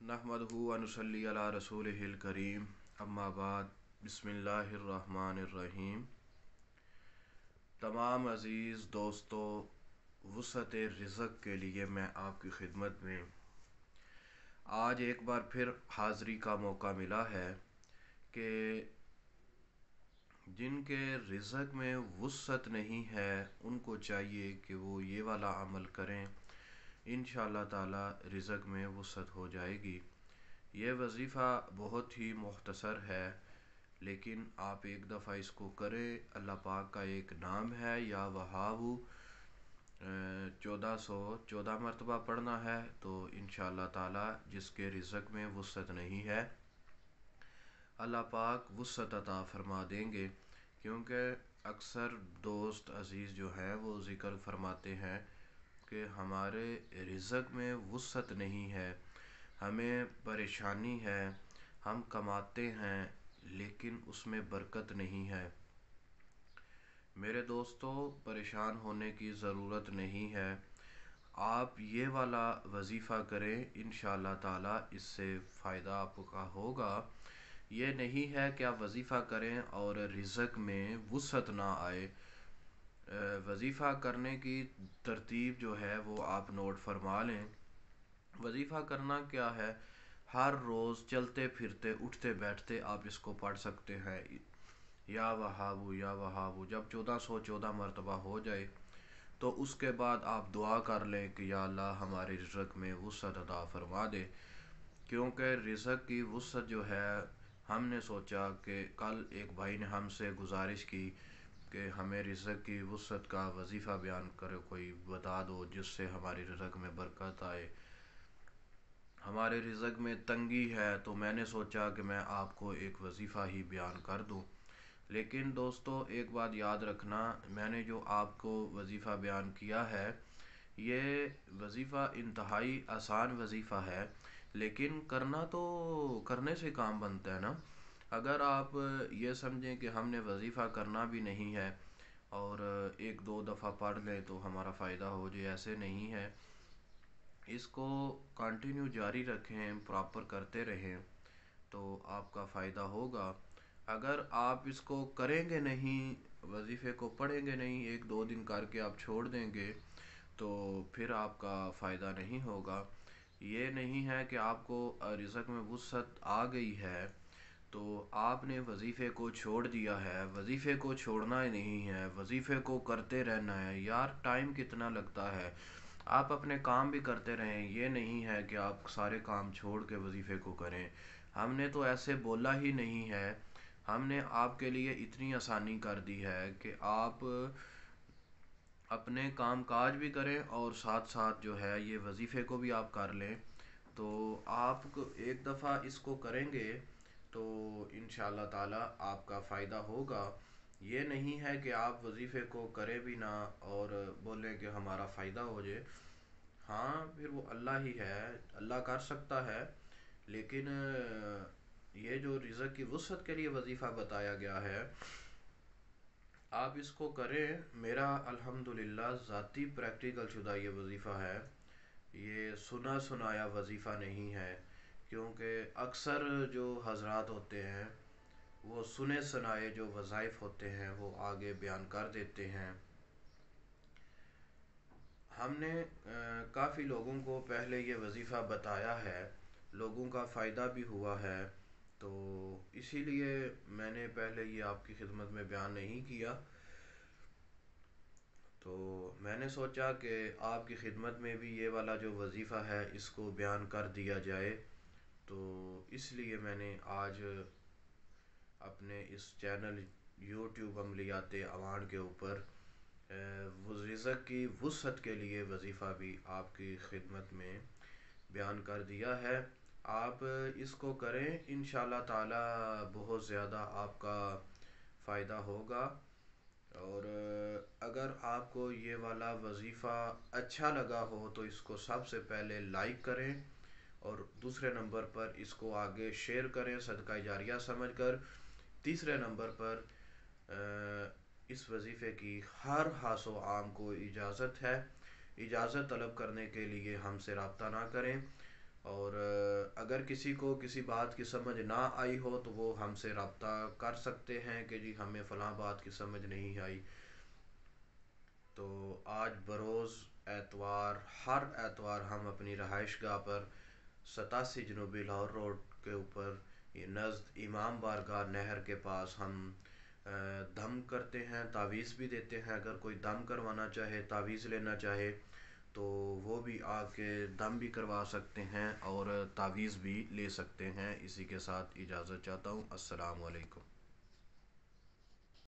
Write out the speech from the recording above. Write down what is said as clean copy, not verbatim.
नहमदहु व नुसल्ली अला रसूलिहिल करीम अम्मा बाद बिस्मिल्लाहिर रहमानिर रहीम। तमाम अज़ीज़ दोस्तों, वुसअत रिज़्क़ के लिए मैं आपकी खिदमत में आज एक बार फिर हाज़री का मौका मिला है कि जिनके रिज़्क़ में वुसअत नहीं है उनको चाहिए कि वो ये वाला अमल करें, इंशाअल्लाह ताला रिज़्क़ में वुसअत हो जाएगी। ये वज़ीफ़ा बहुत ही मुख्तसर है, लेकिन आप एक दफ़ा इसको करें। अल्लाह पाक का एक नाम है या वहाबु, 1414 मरतबा पढ़ना है। तो इंशाअल्लाह ताला जिसके रिज़्क़ में वुसअत नहीं है, अल्लाह पाक वुसअत अता फरमा देंगे। क्योंकि अक्सर दोस्त अज़ीज़ जो हैं वो ज़िक्र फरमाते हैं कि हमारे रिज़्क़ में वुसअत नहीं है, हमें परेशानी है, हम कमाते हैं लेकिन उसमें बरकत नहीं है। मेरे दोस्तों, परेशान होने की ज़रूरत नहीं है। आप ये वाला वज़ीफ़ा करें, इंशाअल्लाह ताला इससे फ़ायदा आपका होगा। ये नहीं है कि आप वज़ीफ़ा करें और रिज़्क़ में वुसअत ना आए। वज़ीफ़ा करने की तरतीब जो है वो आप नोट फरमा लें। वज़ीफ़ा करना क्या है, हर रोज़ चलते फिरते उठते बैठते आप इसको पढ़ सकते हैं। या वहाबु या वहाबु जब 1414 मरतबा हो जाए तो उसके बाद आप दुआ कर लें कि या अल्लाह हमारे रिज़्क़ में वुसअत अता फरमा दे। क्योंकि रिज़्क़ की वुसअत जो है, हमने सोचा कि कल एक भाई ने हमसे गुजारिश की कि हमें रिज़्क़ की वुसअत का वज़ीफ़ा बयान करो, कोई बता दो जिससे हमारे रिज़्क़ में बरकत आए। हमारे रिज़्क़ में तंगी है, तो मैंने सोचा कि मैं आपको एक वज़ीफ़ा ही बयान कर दूं। लेकिन दोस्तों, एक बात याद रखना, मैंने जो आपको वज़ीफ़ा बयान किया है, ये वज़ीफ़ा इंतहाई आसान वज़ीफ़ा है, लेकिन करने से काम बनता है ना। अगर आप ये समझें कि हमने वज़ीफ़ा करना भी नहीं है और एक दो दफ़ा पढ़ लें तो हमारा फ़ायदा हो जाए, ऐसे नहीं है। इसको कंटिन्यू जारी रखें, प्रॉपर करते रहें तो आपका फ़ायदा होगा। अगर आप इसको करेंगे नहीं, वज़ीफ़े को पढ़ेंगे नहीं, एक दो दिन करके आप छोड़ देंगे तो फिर आपका फ़ायदा नहीं होगा। ये नहीं है कि आपको रिज़्क़ में वुसअत आ गई है तो आपने वज़ीफ़े को छोड़ दिया है। वज़ीफ़े को छोड़ना ही नहीं है, वज़ीफ़े को करते रहना है। यार, टाइम कितना लगता है, आप अपने काम भी करते रहें। ये नहीं है कि आप सारे काम छोड़ के वज़ीफ़े को करें। हमने तो ऐसे बोला ही नहीं है। हमने आपके लिए इतनी आसानी कर दी है कि आप अपने काम काज भी करें और साथ साथ जो है ये वज़ीफ़े को भी आप कर लें। तो आप एक दफ़ा इसको करेंगे तो इंशाअल्लाह ताला आपका फ़ायदा होगा। ये नहीं है कि आप वज़ीफ़े को करें भी ना और बोलें कि हमारा फ़ायदा हो जाए। हाँ, फिर वो अल्लाह ही है, अल्लाह कर सकता है। लेकिन ये जो रिज़्क़ की वुसअत के लिए वज़ीफ़ा बताया गया है, आप इसको करें। मेरा अल्हम्दुलिल्लाह ज़ाती प्रैक्टिकल शुदा ये वज़ीफ़ा है, ये सुना सुनाया वज़ीफ़ा नहीं है। क्योंकि अक्सर जो हज़रात होते हैं वो सुने सुनाए जो वज़ाइफ होते हैं वो आगे बयान कर देते हैं। हमने काफ़ी लोगों को पहले ये वज़ीफ़ा बताया है, लोगों का फ़ायदा भी हुआ है, तो इसीलिए मैंने पहले ये आपकी खिदमत में बयान नहीं किया। तो मैंने सोचा कि आपकी खिदमत में भी ये वाला जो वज़ीफ़ा है इसको बयान कर दिया जाए। तो इसलिए मैंने आज अपने इस चैनल यूट्यूब अमलियात अवान के ऊपर रिज़्क़ की वुसअत के लिए वज़ीफ़ा भी आपकी खिदमत में बयान कर दिया है। आप इसको करें, इंशाअल्लाह ताला बहुत ज़्यादा आपका फ़ायदा होगा। और अगर आपको ये वाला वज़ीफ़ा अच्छा लगा हो तो इसको सबसे पहले लाइक करें और दूसरे नंबर पर इसको आगे शेयर करें सदका जारिया समझकर। तीसरे नंबर पर इस वज़ीफ़े की हर हासो आम को इजाज़त है। इजाज़त तलब करने के लिए हमसे रब्ता ना करें اور اگر کسی کو کسی بات کی سمجھ نہ آئی ہو تو وہ ہم سے رابطہ کر سکتے ہیں کہ جی ہمیں فلاں بات کی سمجھ نہیں آئی. تو آج بروز اتوار، ہر اتوار ہم اپنی رہائش گاہ پر 87 جنوبی لاہور روڈ کے اوپر یہ نزد امام بارگاہ نہر کے پاس ہم دم کرتے ہیں، تعویذ بھی دیتے ہیں. اگر کوئی دم کروانا چاہے، تعویذ لینا چاہے تو وہ بھی آ کے دم بھی کروا سکتے ہیں اور تعویذ بھی لے سکتے ہیں. اسی کے ساتھ اجازت چاہتا ہوں. السلام علیکم.